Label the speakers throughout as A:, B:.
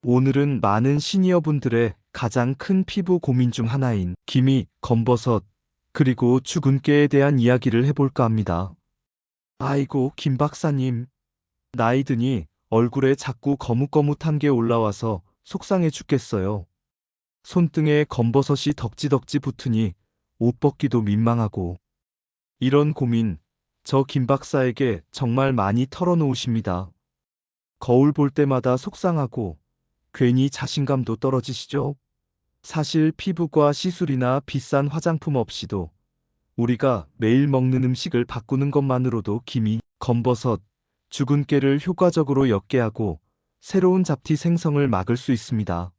A: 오늘은 많은 시니어분들의 가장 큰 피부 고민 중 하나인 기미, 검버섯, 그리고 주근깨에 대한 이야기를 해볼까 합니다. 아이고, 김 박사님. 나이 드니 얼굴에 자꾸 거뭇거뭇한 게 올라와서 속상해 죽겠어요. 손등에 검버섯이 덕지덕지 붙으니 옷 벗기도 민망하고. 이런 고민, 저 김 박사에게 정말 많이 털어놓으십니다. 거울 볼 때마다 속상하고 괜히 자신감도 떨어지시죠? 사실 피부과 시술이나 비싼 화장품 없이도 우리가 매일 먹는 음식을 바꾸는 것만으로도 기미, 검버섯, 주근깨를 효과적으로 옅게하고 새로운 잡티 생성을 막을 수 있습니다.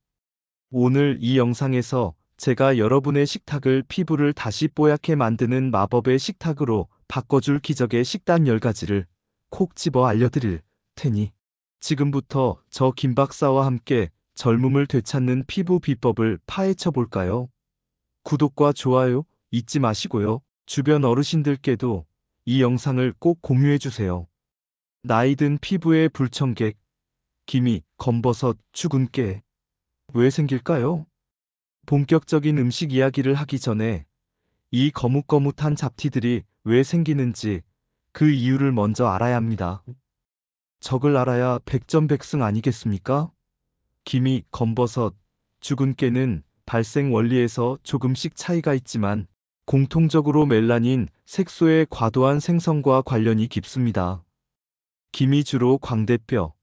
A: 오늘 이 영상에서 제가 여러분의 식탁을 피부를 다시 뽀얗게 만드는 마법의 식탁으로 바꿔줄 기적의 식단 10가지를 콕 집어 알려드릴 테니 지금부터 저 김 박사와 함께 젊음을 되찾는 피부 비법을 파헤쳐 볼까요? 구독과 좋아요 잊지 마시고요. 주변 어르신들께도 이 영상을 꼭 공유해 주세요. 나이든 피부의 불청객, 기미, 검버섯, 주근깨. 왜 생길까요? 본격적인 음식 이야기를 하기 전에 이 거뭇거뭇한 잡티들이 왜 생기는지 그 이유를 먼저 알아야 합니다. 적을 알아야 백전백승 아니겠습니까? 기미, 검버섯, 주근깨는 발생 원리에서 조금씩 차이가 있지만 공통적으로 멜라닌 색소의 과도한 생성과 관련이 깊습니다. 기미 주로 광대뼈,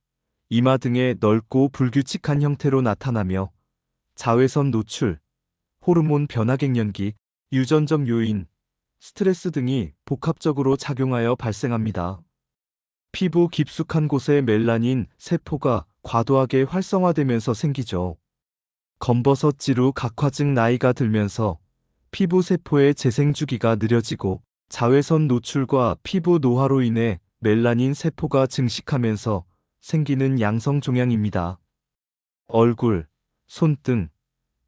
A: 이마 등의 넓고 불규칙한 형태로 나타나며 자외선 노출, 호르몬 변화 갱년기, 유전적 요인, 스트레스 등이 복합적으로 작용하여 발생합니다. 피부 깊숙한 곳에 멜라닌 세포가 과도하게 활성화되면서 생기죠. 검버섯지루 각화증 나이가 들면서 피부 세포의 재생 주기가 느려지고 자외선 노출과 피부 노화로 인해 멜라닌 세포가 증식하면서 생기는 양성 종양입니다. 얼굴, 손등,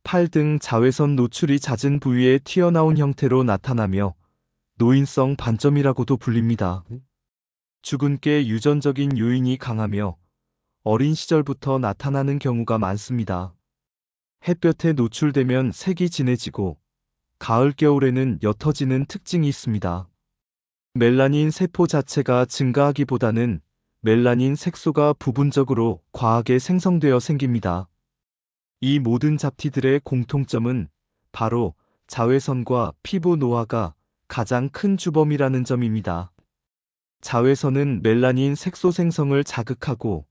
A: 팔 등 자외선 노출이 잦은 부위에 튀어나온 형태로 나타나며 노인성 반점이라고도 불립니다. 주근깨 유전적인 요인이 강하며 어린 시절부터 나타나는 경우가 많습니다. 햇볕에 노출되면 색이 진해지고 가을 겨울에는 옅어지는 특징이 있습니다. 멜라닌 세포 자체가 증가하기보다는 멜라닌 색소가 부분적으로 과하게 생성되어 생깁니다. 이 모든 잡티들의 공통점은 바로 자외선과 피부 노화가 가장 큰 주범이라는 점입니다. 자외선은 멜라닌 색소 생성을 자극하고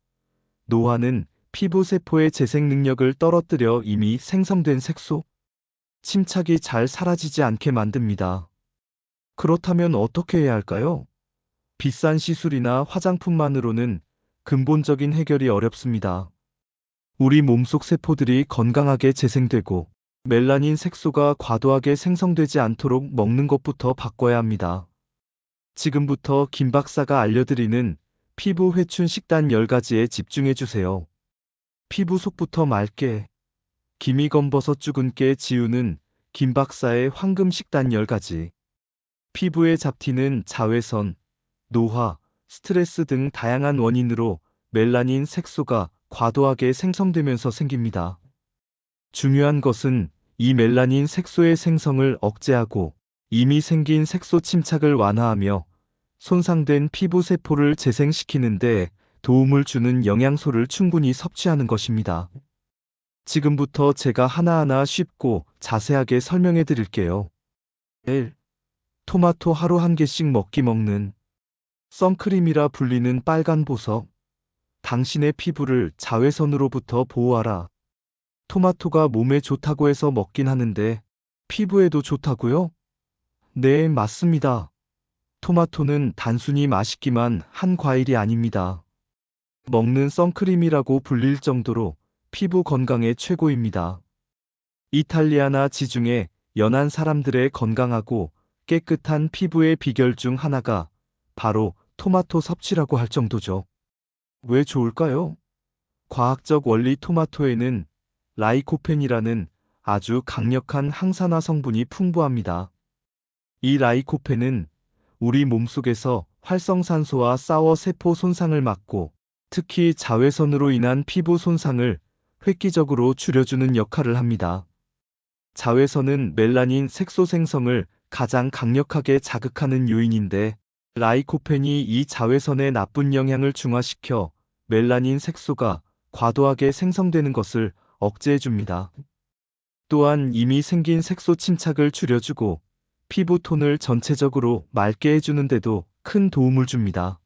A: 노화는 피부 세포의 재생 능력을 떨어뜨려 이미 생성된 색소, 침착이 잘 사라지지 않게 만듭니다. 그렇다면 어떻게 해야 할까요? 비싼 시술이나 화장품만으로는 근본적인 해결이 어렵습니다. 우리 몸속 세포들이 건강하게 재생되고 멜라닌 색소가 과도하게 생성되지 않도록 먹는 것부터 바꿔야 합니다. 지금부터 김 박사가 알려드리는 피부 회춘 식단 10가지에 집중해 주세요. 피부 속부터 맑게, 기미검버섯 주근깨 지우는 김 박사의 황금 식단 10가지. 피부의 잡티는 자외선, 노화, 스트레스 등 다양한 원인으로 멜라닌 색소가 과도하게 생성되면서 생깁니다. 중요한 것은 이 멜라닌 색소의 생성을 억제하고 이미 생긴 색소 침착을 완화하며 손상된 피부 세포를 재생시키는 데 도움을 주는 영양소를 충분히 섭취하는 것입니다. 지금부터 제가 하나하나 쉽고 자세하게 설명해 드릴게요. 1. 토마토 하루 한 개씩 먹는 선크림이라 불리는 빨간 보석. 당신의 피부를 자외선으로부터 보호하라. 토마토가 몸에 좋다고 해서 먹긴 하는데 피부에도 좋다고요? 네, 맞습니다. 토마토는 단순히 맛있기만 한 과일이 아닙니다. 먹는 선크림이라고 불릴 정도로 피부 건강에 최고입니다. 이탈리아나 지중해 연안 사람들의 건강하고 깨끗한 피부의 비결 중 하나가 바로 토마토 섭취라고 할 정도죠. 왜 좋을까요? 과학적 원리 토마토에는 라이코펜이라는 아주 강력한 항산화 성분이 풍부합니다. 이 라이코펜은 우리 몸속에서 활성산소와 싸워 세포 손상을 막고 특히 자외선으로 인한 피부 손상을 획기적으로 줄여주는 역할을 합니다. 자외선은 멜라닌 색소 생성을 가장 강력하게 자극하는 요인인데, 라이코펜이 이 자외선의 나쁜 영향을 중화시켜 멜라닌 색소가 과도하게 생성되는 것을 억제해줍니다. 또한 이미 생긴 색소 침착을 줄여주고 피부 톤을 전체적으로 맑게 해주는데도 큰 도움을 줍니다.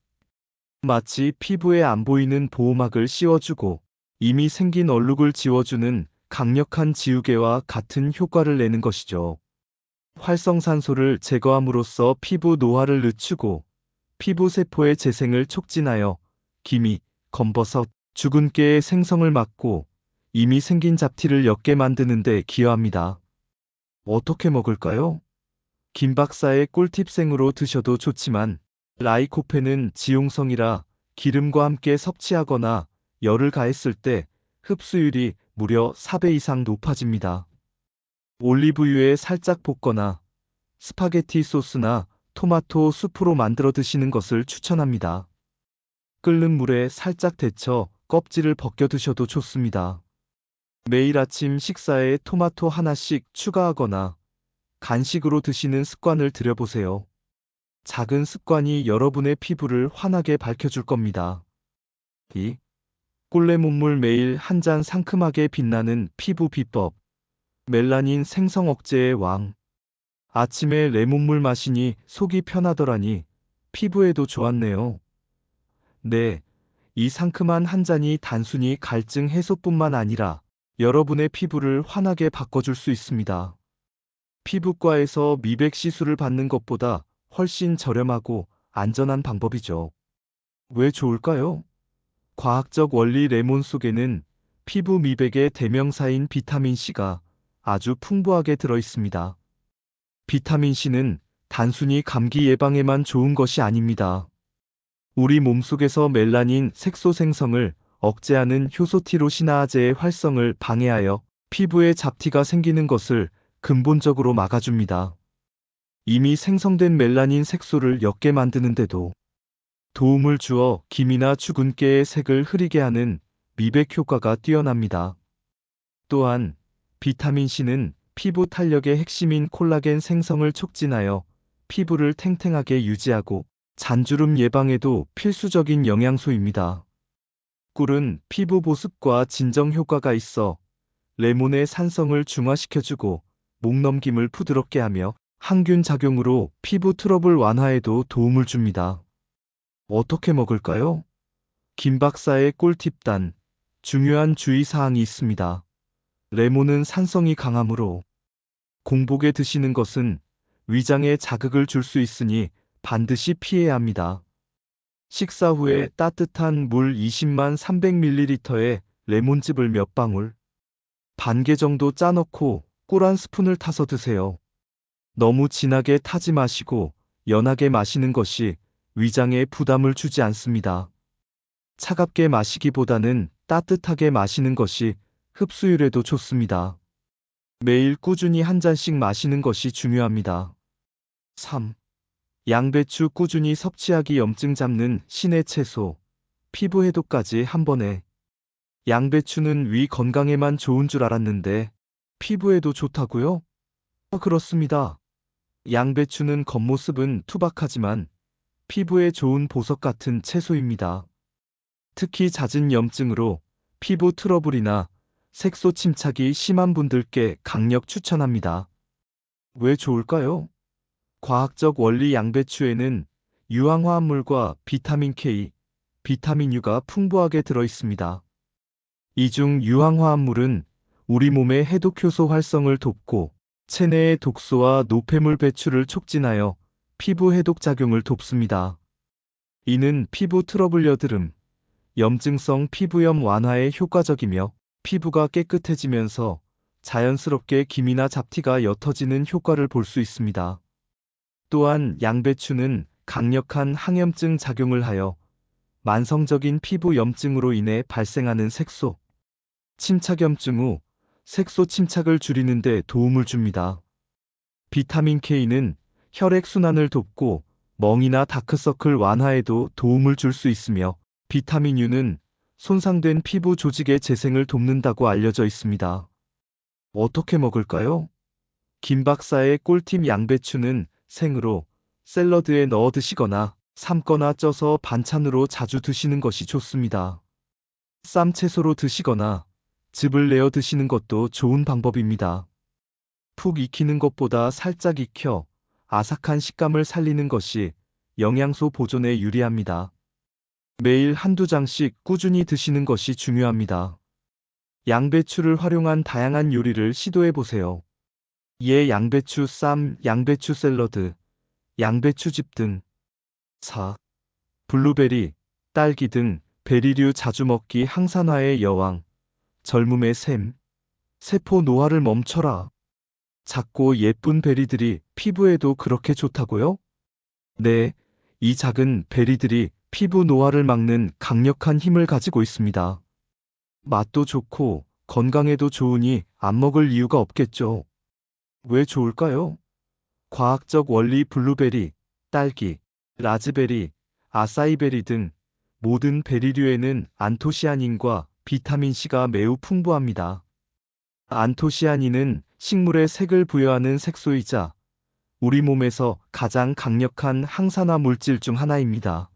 A: 마치 피부에 안 보이는 보호막을 씌워주고 이미 생긴 얼룩을 지워주는 강력한 지우개와 같은 효과를 내는 것이죠. 활성산소를 제거함으로써 피부 노화를 늦추고 피부 세포의 재생을 촉진하여 기미, 검버섯, 주근깨의 생성을 막고 이미 생긴 잡티를 옅게 만드는 데 기여합니다. 어떻게 먹을까요? 김 박사의 꿀팁생으로 드셔도 좋지만 라이코펜은 지용성이라 기름과 함께 섭취하거나 열을 가했을 때 흡수율이 무려 4배 이상 높아집니다. 올리브유에 살짝 볶거나 스파게티 소스나 토마토 수프로 만들어 드시는 것을 추천합니다. 끓는 물에 살짝 데쳐 껍질을 벗겨 드셔도 좋습니다. 매일 아침 식사에 토마토 하나씩 추가하거나 간식으로 드시는 습관을 들여보세요. 작은 습관이 여러분의 피부를 환하게 밝혀줄 겁니다. 2. 꿀레몬물 매일 한 잔 상큼하게 빛나는 피부 비법. 멜라닌 생성 억제의 왕. 아침에 레몬물 마시니 속이 편하더라니 피부에도 좋았네요. 네, 이 상큼한 한 잔이 단순히 갈증 해소뿐만 아니라 여러분의 피부를 환하게 바꿔줄 수 있습니다. 피부과에서 미백 시술을 받는 것보다 훨씬 저렴하고 안전한 방법이죠. 왜 좋을까요? 과학적 원리 레몬 속에는 피부 미백의 대명사인 비타민C가 아주 풍부하게 들어 있습니다. 비타민C는 단순히 감기 예방에만 좋은 것이 아닙니다. 우리 몸속에서 멜라닌 색소 생성을 억제하는 효소 티로시나아제의 활성을 방해하여 피부에 잡티가 생기는 것을 근본적으로 막아줍니다. 이미 생성된 멜라닌 색소를 옅게 만드는데도 도움을 주어 기미나 주근깨의 색을 흐리게 하는 미백 효과가 뛰어납니다. 또한 비타민C는 피부 탄력의 핵심인 콜라겐 생성을 촉진하여 피부를 탱탱하게 유지하고 잔주름 예방에도 필수적인 영양소입니다. 꿀은 피부 보습과 진정 효과가 있어 레몬의 산성을 중화시켜주고 목넘김을 부드럽게 하며 항균 작용으로 피부 트러블 완화에도 도움을 줍니다. 어떻게 먹을까요? 김 박사의 꿀팁단, 중요한 주의사항이 있습니다. 레몬은 산성이 강하므로 공복에 드시는 것은 위장에 자극을 줄 수 있으니 반드시 피해야 합니다. 식사 후에 따뜻한 물 20만 300ml에 레몬즙을 몇 방울, 반 개 정도 짜넣고 꿀 한 스푼을 타서 드세요. 너무 진하게 타지 마시고 연하게 마시는 것이 위장에 부담을 주지 않습니다. 차갑게 마시기보다는 따뜻하게 마시는 것이 흡수율에도 좋습니다. 매일 꾸준히 한 잔씩 마시는 것이 중요합니다. 3. 양배추 꾸준히 섭취하기. 염증 잡는 신의 채소, 피부 해독까지 한 번에. 양배추는 위 건강에만 좋은 줄 알았는데 피부에도 좋다고요? 그렇습니다. 양배추는 겉모습은 투박하지만 피부에 좋은 보석 같은 채소입니다. 특히 잦은 염증으로 피부 트러블이나 색소 침착이 심한 분들께 강력 추천합니다. 왜 좋을까요? 과학적 원리. 양배추에는 유황화합물과 비타민 K, 비타민 U가 풍부하게 들어 있습니다. 이 중 유황화합물은 우리 몸의 해독효소 활성을 돕고 체내의 독소와 노폐물 배출을 촉진하여 피부 해독 작용을 돕습니다. 이는 피부 트러블, 여드름, 염증성 피부염 완화에 효과적이며 피부가 깨끗해지면서 자연스럽게 기미나 잡티가 옅어지는 효과를 볼 수 있습니다. 또한 양배추는 강력한 항염증 작용을 하여 만성적인 피부 염증으로 인해 발생하는 색소 침착염증 후 색소 침착을 줄이는 데 도움을 줍니다. 비타민 K는 혈액순환을 돕고 멍이나 다크서클 완화에도 도움을 줄 수 있으며 비타민 U는 손상된 피부 조직의 재생을 돕는다고 알려져 있습니다. 어떻게 먹을까요? 김 박사의 꿀팁 양배추는 생으로 샐러드에 넣어 드시거나 삶거나 쪄서 반찬으로 자주 드시는 것이 좋습니다. 쌈채소로 드시거나 즙을 내어 드시는 것도 좋은 방법입니다. 푹 익히는 것보다 살짝 익혀 아삭한 식감을 살리는 것이 영양소 보존에 유리합니다. 매일 한두 장씩 꾸준히 드시는 것이 중요합니다. 양배추를 활용한 다양한 요리를 시도해 보세요. 양배추 쌈, 양배추 샐러드, 양배추즙 등. 4. 블루베리, 딸기 등 베리류 자주 먹기 항산화의 여왕, 젊음의 샘, 세포 노화를 멈춰라. 작고 예쁜 베리들이 피부에도 그렇게 좋다고요? 네, 이 작은 베리들이 피부 노화를 막는 강력한 힘을 가지고 있습니다. 맛도 좋고 건강에도 좋으니 안 먹을 이유가 없겠죠. 왜 좋을까요? 과학적 원리 블루베리, 딸기, 라즈베리, 아사이베리 등 모든 베리류에는 안토시아닌과 비타민C가 매우 풍부합니다. 안토시아닌은 식물의 색을 부여하는 색소이자 우리 몸에서 가장 강력한 항산화 물질 중 하나입니다.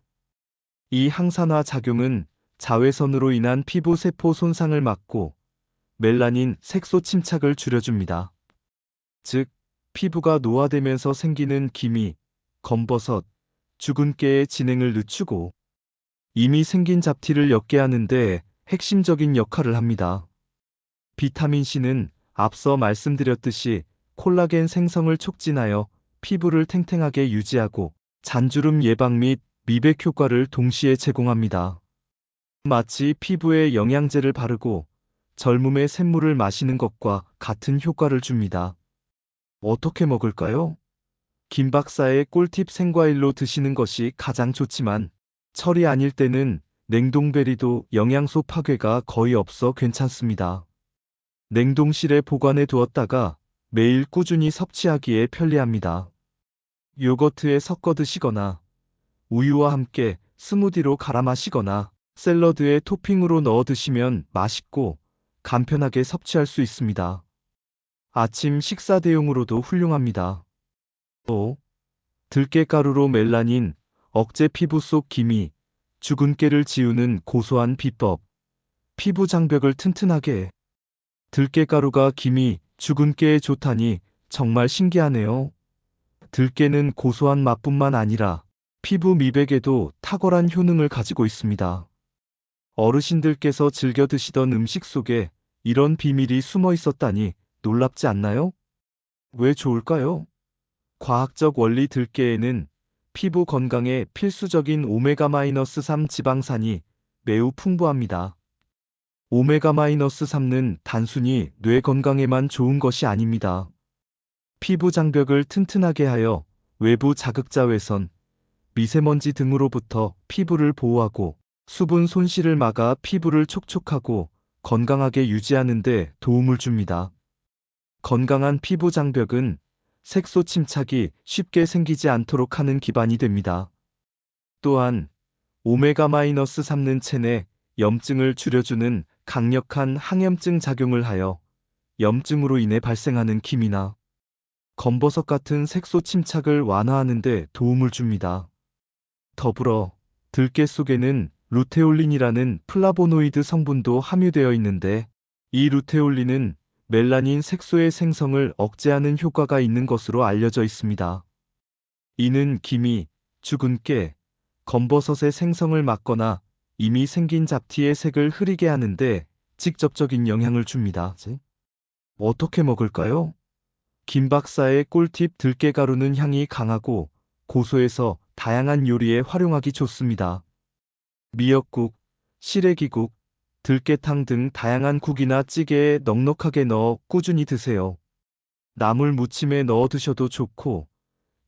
A: 이 항산화 작용은 자외선으로 인한 피부 세포 손상을 막고 멜라닌 색소 침착을 줄여줍니다. 즉, 피부가 노화되면서 생기는 기미, 검버섯, 주근깨의 진행을 늦추고 이미 생긴 잡티를 옅게 하는데 핵심적인 역할을 합니다. 비타민C는 앞서 말씀드렸듯이 콜라겐 생성을 촉진하여 피부를 탱탱하게 유지하고 잔주름 예방 및 미백 효과를 동시에 제공합니다. 마치 피부에 영양제를 바르고 젊음의 샘물을 마시는 것과 같은 효과를 줍니다. 어떻게 먹을까요? 김 박사의 꿀팁 생과일로 드시는 것이 가장 좋지만 철이 아닐 때는 냉동베리도 영양소 파괴가 거의 없어 괜찮습니다. 냉동실에 보관해 두었다가 매일 꾸준히 섭취하기에 편리합니다. 요거트에 섞어 드시거나 우유와 함께 스무디로 갈아 마시거나 샐러드에 토핑으로 넣어 드시면 맛있고 간편하게 섭취할 수 있습니다. 아침 식사 대용으로도 훌륭합니다. 또 들깨가루로 멜라닌, 억제 피부 속 기미, 주근깨를 지우는 고소한 비법. 피부 장벽을 튼튼하게. 들깨가루가 기미, 주근깨에 좋다니 정말 신기하네요. 들깨는 고소한 맛뿐만 아니라 피부 미백에도 탁월한 효능을 가지고 있습니다. 어르신들께서 즐겨 드시던 음식 속에 이런 비밀이 숨어 있었다니 놀랍지 않나요? 왜 좋을까요? 과학적 원리 들깨에는 피부 건강에 필수적인 오메가-3 지방산이 매우 풍부합니다. 오메가-3는 단순히 뇌 건강에만 좋은 것이 아닙니다. 피부 장벽을 튼튼하게 하여 외부 자극자외선, 미세먼지 등으로부터 피부를 보호하고 수분 손실을 막아 피부를 촉촉하고 건강하게 유지하는 데 도움을 줍니다. 건강한 피부 장벽은 색소 침착이 쉽게 생기지 않도록 하는 기반이 됩니다. 또한 오메가-3는 체내 염증을 줄여주는 강력한 항염증 작용을 하여 염증으로 인해 발생하는 기미나 검버섯 같은 색소 침착을 완화하는 데 도움을 줍니다. 더불어 들깨 속에는 루테올린이라는 플라보노이드 성분도 함유되어 있는데 이 루테올린은 멜라닌 색소의 생성을 억제하는 효과가 있는 것으로 알려져 있습니다. 이는 기미, 주근깨, 검버섯의 생성을 막거나 이미 생긴 잡티의 색을 흐리게 하는데 직접적인 영향을 줍니다. 어떻게 먹을까요? 김 박사의 꿀팁 들깨가루는 향이 강하고 고소해서 다양한 요리에 활용하기 좋습니다. 미역국, 시래기국, 들깨탕 등 다양한 국이나 찌개에 넉넉하게 넣어 꾸준히 드세요. 나물 무침에 넣어 드셔도 좋고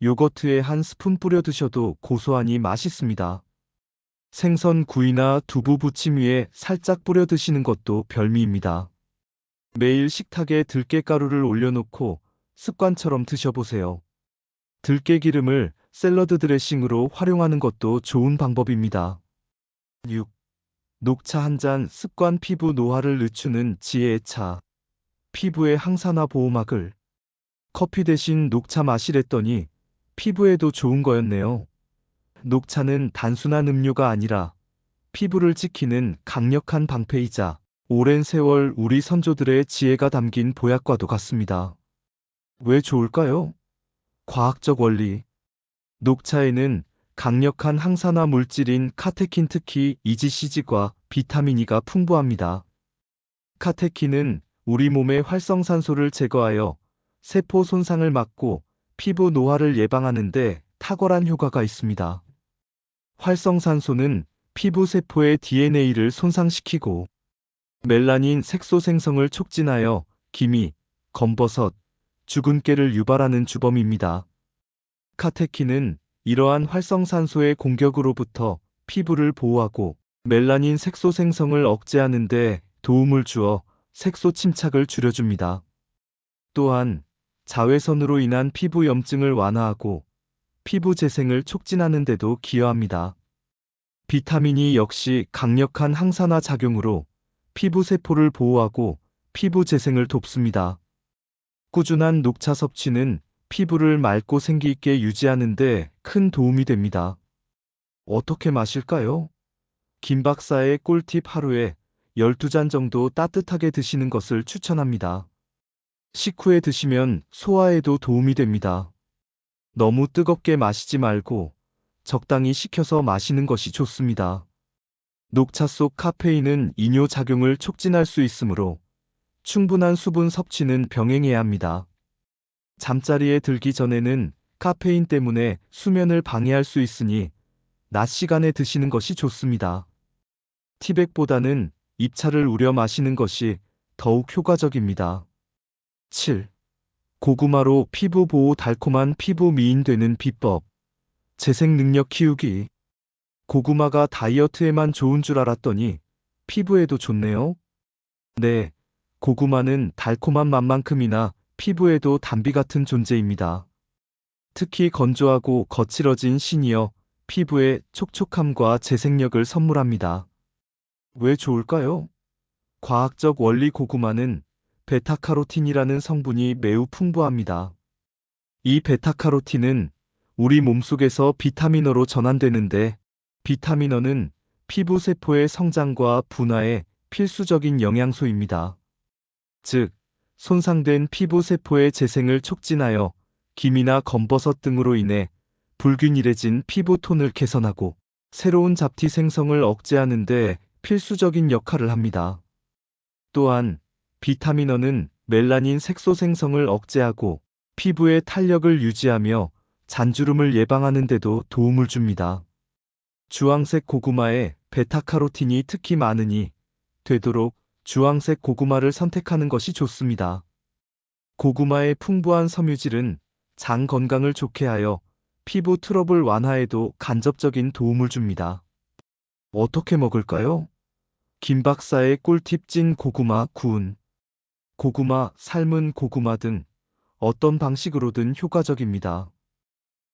A: 요거트에 한 스푼 뿌려 드셔도 고소하니 맛있습니다. 생선 구이나 두부 부침 위에 살짝 뿌려 드시는 것도 별미입니다. 매일 식탁에 들깨가루를 올려놓고 습관처럼 드셔보세요. 들깨기름을 샐러드 드레싱으로 활용하는 것도 좋은 방법입니다. 6. 녹차 한 잔 습관 피부 노화를 늦추는 지혜의 차. 피부의 항산화 보호막을. 커피 대신 녹차 마시랬더니 피부에도 좋은 거였네요. 녹차는 단순한 음료가 아니라 피부를 지키는 강력한 방패이자 오랜 세월 우리 선조들의 지혜가 담긴 보약과도 같습니다. 왜 좋을까요? 과학적 원리. 녹차에는 강력한 항산화 물질인 카테킨, 특히 EGCG과 비타민 E가 풍부합니다. 카테킨은 우리 몸의 활성산소를 제거하여 세포 손상을 막고 피부 노화를 예방하는 데 탁월한 효과가 있습니다. 활성산소는 피부 세포의 DNA를 손상시키고 멜라닌 색소 생성을 촉진하여 기미, 검버섯, 주근깨를 유발하는 주범입니다. 카테킨은 이러한 활성산소의 공격으로부터 피부를 보호하고 멜라닌 색소 생성을 억제하는 데 도움을 주어 색소 침착을 줄여줍니다. 또한 자외선으로 인한 피부 염증을 완화하고 피부 재생을 촉진하는 데도 기여합니다. 비타민 E 역시 강력한 항산화 작용으로 피부 세포를 보호하고 피부 재생을 돕습니다. 꾸준한 녹차 섭취는 피부를 맑고 생기 있게 유지하는 데 큰 도움이 됩니다. 어떻게 마실까요? 김 박사의 꿀팁: 하루에 12잔 정도 따뜻하게 드시는 것을 추천합니다. 식후에 드시면 소화에도 도움이 됩니다. 너무 뜨겁게 마시지 말고 적당히 식혀서 마시는 것이 좋습니다. 녹차 속 카페인은 이뇨 작용을 촉진할 수 있으므로 충분한 수분 섭취는 병행해야 합니다. 잠자리에 들기 전에는 카페인 때문에 수면을 방해할 수 있으니 낮 시간에 드시는 것이 좋습니다. 티백보다는 잎차를 우려 마시는 것이 더욱 효과적입니다. 7. 고구마로 피부 보호. 달콤한 피부 미인 되는 비법. 재생 능력 키우기. 고구마가 다이어트에만 좋은 줄 알았더니 피부에도 좋네요. 네, 고구마는 달콤한 맛만큼이나 피부에도 단비 같은 존재입니다. 특히 건조하고 거칠어진 신이어 피부에 촉촉함과 재생력을 선물합니다. 왜 좋을까요? 과학적 원리. 고구마는 베타카로틴이라는 성분이 매우 풍부합니다. 이 베타카로틴은 우리 몸속에서 비타민어로 전환되는데, 비타민어는 피부 세포의 성장과 분화에 필수적인 영양소입니다. 즉, 손상된 피부 세포의 재생을 촉진하여 기미나 검버섯 등으로 인해 불균일해진 피부 톤을 개선하고 새로운 잡티 생성을 억제하는 데 필수적인 역할을 합니다. 또한 비타민어는 멜라닌 색소 생성을 억제하고 피부의 탄력을 유지하며 잔주름을 예방하는 데도 도움을 줍니다. 주황색 고구마에 베타카로틴이 특히 많으니 되도록 주황색 고구마를 선택하는 것이 좋습니다. 고구마의 풍부한 섬유질은 장 건강을 좋게 하여 피부 트러블 완화에도 간접적인 도움을 줍니다. 어떻게 먹을까요? 김 박사의 꿀팁: 찐 고구마, 구운 고구마, 삶은 고구마 등 어떤 방식으로든 효과적입니다.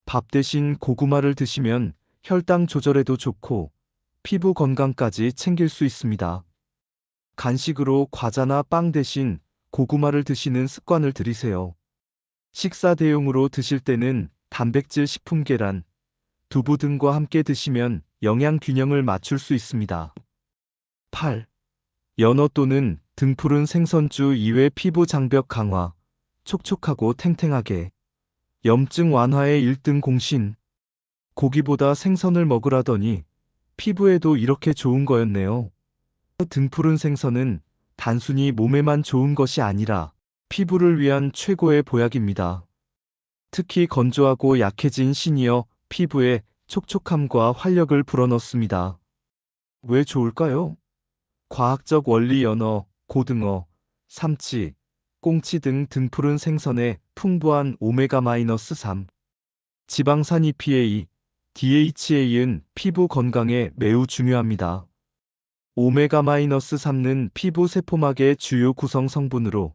A: 밥 대신 고구마를 드시면 혈당 조절에도 좋고 피부 건강까지 챙길 수 있습니다. 간식으로 과자나 빵 대신 고구마를 드시는 습관을 들이세요. 식사 대용으로 드실 때는 단백질 식품, 계란, 두부 등과 함께 드시면 영양 균형을 맞출 수 있습니다. 8. 연어 또는 등푸른 생선주 이외. 피부 장벽 강화. 촉촉하고 탱탱하게. 염증 완화의 1등 공신. 고기보다 생선을 먹으라더니 피부에도 이렇게 좋은 거였네요. 등푸른 생선은 단순히 몸에만 좋은 것이 아니라 피부를 위한 최고의 보약입니다. 특히 건조하고 약해진 신이어 피부에 촉촉함과 활력을 불어넣습니다. 왜 좋을까요? 과학적 원리. 연어, 고등어, 삼치, 꽁치 등 등푸른 생선에 풍부한 오메가-3 지방산 EPA, DHA는 피부 건강에 매우 중요합니다. 오메가-3는 피부 세포막의 주요 구성 성분으로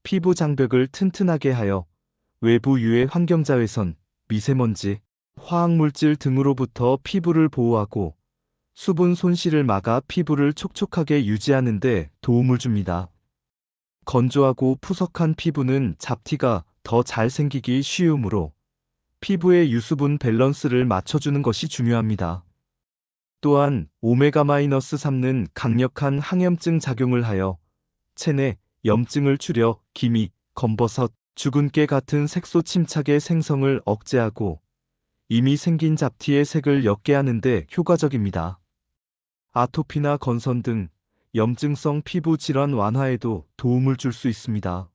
A: 피부 장벽을 튼튼하게 하여 외부 유해 환경자외선, 미세먼지, 화학물질 등으로부터 피부를 보호하고 수분 손실을 막아 피부를 촉촉하게 유지하는 데 도움을 줍니다. 건조하고 푸석한 피부는 잡티가 더 잘 생기기 쉬우므로 피부의 유수분 밸런스를 맞춰주는 것이 중요합니다. 또한 오메가-3는 강력한 항염증 작용을 하여 체내 염증을 줄여 기미, 검버섯, 죽은 깨 같은 색소 침착의 생성을 억제하고 이미 생긴 잡티의 색을 옅게 하는 데 효과적입니다. 아토피나 건선 등 염증성 피부 질환 완화에도 도움을 줄 수 있습니다.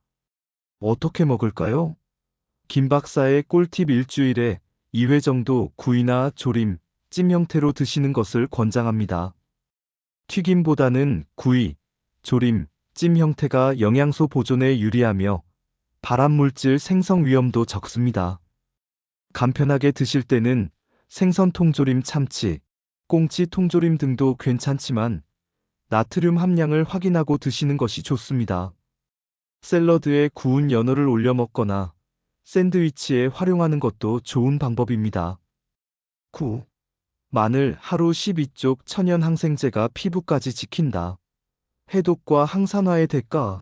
A: 어떻게 먹을까요? 김 박사의 꿀팁: 일주일에 2회 정도 구이나 조림, 찜 형태로 드시는 것을 권장합니다. 튀김보다는 구이, 조림, 찜 형태가 영양소 보존에 유리하며 발암물질 생성 위험도 적습니다. 간편하게 드실 때는 생선 통조림, 참치, 꽁치 통조림 등도 괜찮지만 나트륨 함량을 확인하고 드시는 것이 좋습니다. 샐러드에 구운 연어를 올려 먹거나 샌드위치에 활용하는 것도 좋은 방법입니다. 9. 마늘 하루 12쪽 천연 항생제가 피부까지 지킨다. 해독과 항산화의 대가.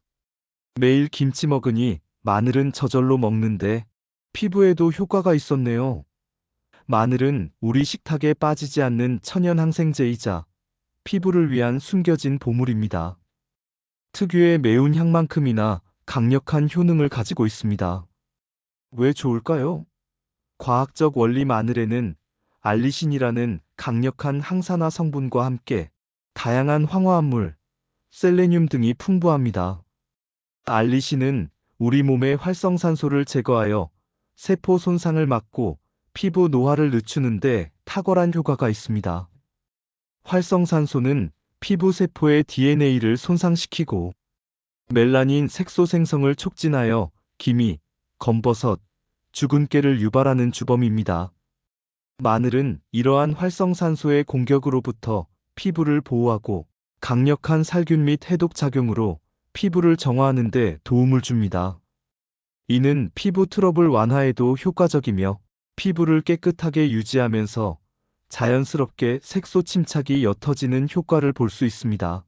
A: 매일 김치 먹으니 마늘은 저절로 먹는데 피부에도 효과가 있었네요. 마늘은 우리 식탁에 빠지지 않는 천연 항생제이자 피부를 위한 숨겨진 보물입니다. 특유의 매운 향만큼이나 강력한 효능을 가지고 있습니다. 왜 좋을까요? 과학적 원리: 마늘에는 알리신이라는 강력한 항산화 성분과 함께 다양한 황화합물, 셀레늄 등이 풍부합니다. 알리신은 우리 몸의 활성산소를 제거하여 세포 손상을 막고 피부 노화를 늦추는 데 탁월한 효과가 있습니다. 활성산소는 피부 세포의 DNA를 손상시키고 멜라닌 색소 생성을 촉진하여 기미, 검버섯, 죽은 깨를 유발하는 주범입니다. 마늘은 이러한 활성산소의 공격으로부터 피부를 보호하고 강력한 살균 및 해독 작용으로 피부를 정화하는 데 도움을 줍니다. 이는 피부 트러블 완화에도 효과적이며 피부를 깨끗하게 유지하면서 자연스럽게 색소 침착이 옅어지는 효과를 볼 수 있습니다.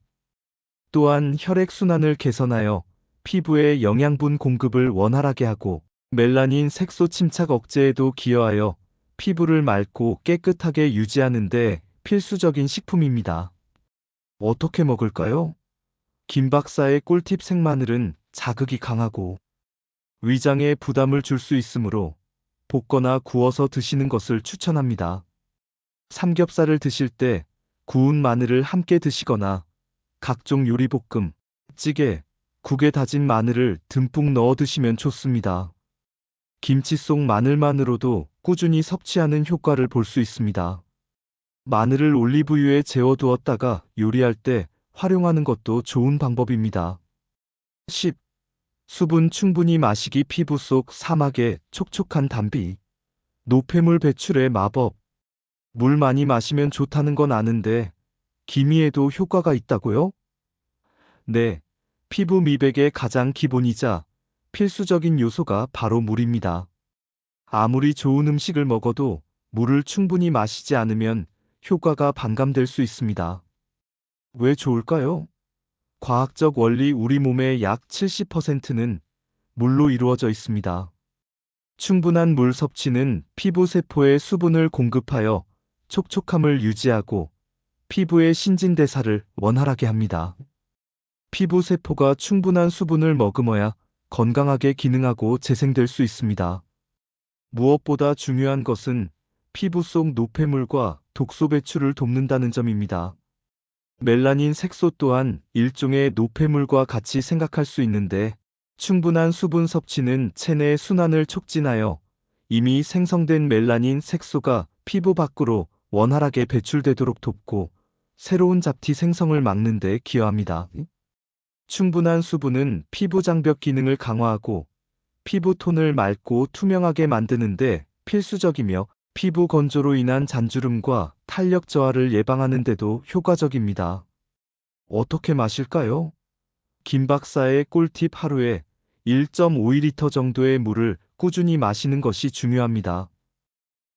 A: 또한 혈액순환을 개선하여 피부의 영양분 공급을 원활하게 하고 멜라닌 색소 침착 억제에도 기여하여 피부를 맑고 깨끗하게 유지하는 데 필수적인 식품입니다. 어떻게 먹을까요? 김 박사의 꿀팁: 생마늘은 자극이 강하고 위장에 부담을 줄 수 있으므로 볶거나 구워서 드시는 것을 추천합니다. 삼겹살을 드실 때 구운 마늘을 함께 드시거나 각종 요리볶음, 찌개, 국에 다진 마늘을 듬뿍 넣어 드시면 좋습니다. 김치 속 마늘만으로도 꾸준히 섭취하는 효과를 볼 수 있습니다. 마늘을 올리브유에 재워두었다가 요리할 때 활용하는 것도 좋은 방법입니다. 10. 수분 충분히 마시기: 피부 속 사막의 촉촉한 단비. 노폐물 배출의 마법. 물 많이 마시면 좋다는 건 아는데 기미에도 효과가 있다고요? 네, 피부 미백의 가장 기본이자 필수적인 요소가 바로 물입니다. 아무리 좋은 음식을 먹어도 물을 충분히 마시지 않으면 효과가 반감될 수 있습니다. 왜 좋을까요? 과학적 원리: 우리 몸의 약 70%는 물로 이루어져 있습니다. 충분한 물 섭취는 피부 세포에 수분을 공급하여 촉촉함을 유지하고 피부의 신진대사를 원활하게 합니다. 피부 세포가 충분한 수분을 머금어야 건강하게 기능하고 재생될 수 있습니다. 무엇보다 중요한 것은 피부 속 노폐물과 독소 배출을 돕는다는 점입니다. 멜라닌 색소 또한 일종의 노폐물과 같이 생각할 수 있는데 충분한 수분 섭취는 체내 순환을 촉진하여 이미 생성된 멜라닌 색소가 피부 밖으로 원활하게 배출되도록 돕고 새로운 잡티 생성을 막는 데 기여합니다. 충분한 수분은 피부 장벽 기능을 강화하고 피부 톤을 맑고 투명하게 만드는 데 필수적이며 피부 건조로 인한 잔주름과 탄력 저하를 예방하는 데도 효과적입니다. 어떻게 마실까요? 김 박사의 꿀팁: 하루에 1.5리터 정도의 물을 꾸준히 마시는 것이 중요합니다.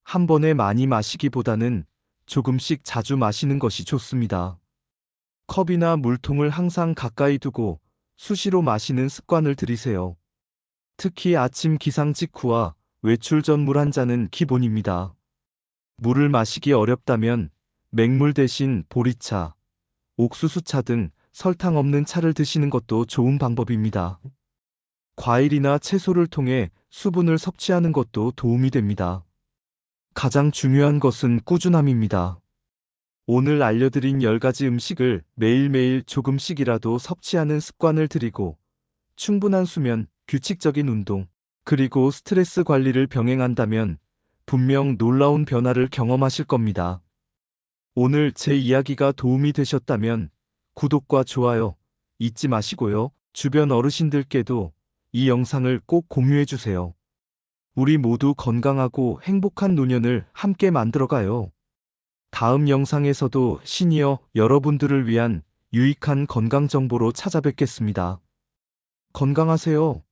A: 한 번에 많이 마시기보다는 조금씩 자주 마시는 것이 좋습니다. 컵이나 물통을 항상 가까이 두고 수시로 마시는 습관을 들이세요. 특히 아침 기상 직후와 외출 전 물 한 잔은 기본입니다. 물을 마시기 어렵다면 맹물 대신 보리차, 옥수수차 등 설탕 없는 차를 드시는 것도 좋은 방법입니다. 과일이나 채소를 통해 수분을 섭취하는 것도 도움이 됩니다. 가장 중요한 것은 꾸준함입니다. 오늘 알려드린 10가지 음식을 매일매일 조금씩이라도 섭취하는 습관을 들이고 충분한 수면, 규칙적인 운동, 그리고 스트레스 관리를 병행한다면 분명 놀라운 변화를 경험하실 겁니다. 오늘 제 이야기가 도움이 되셨다면 구독과 좋아요 잊지 마시고요. 주변 어르신들께도 이 영상을 꼭 공유해 주세요. 우리 모두 건강하고 행복한 노년을 함께 만들어가요. 다음 영상에서도 시니어 여러분들을 위한 유익한 건강 정보로 찾아뵙겠습니다. 건강하세요.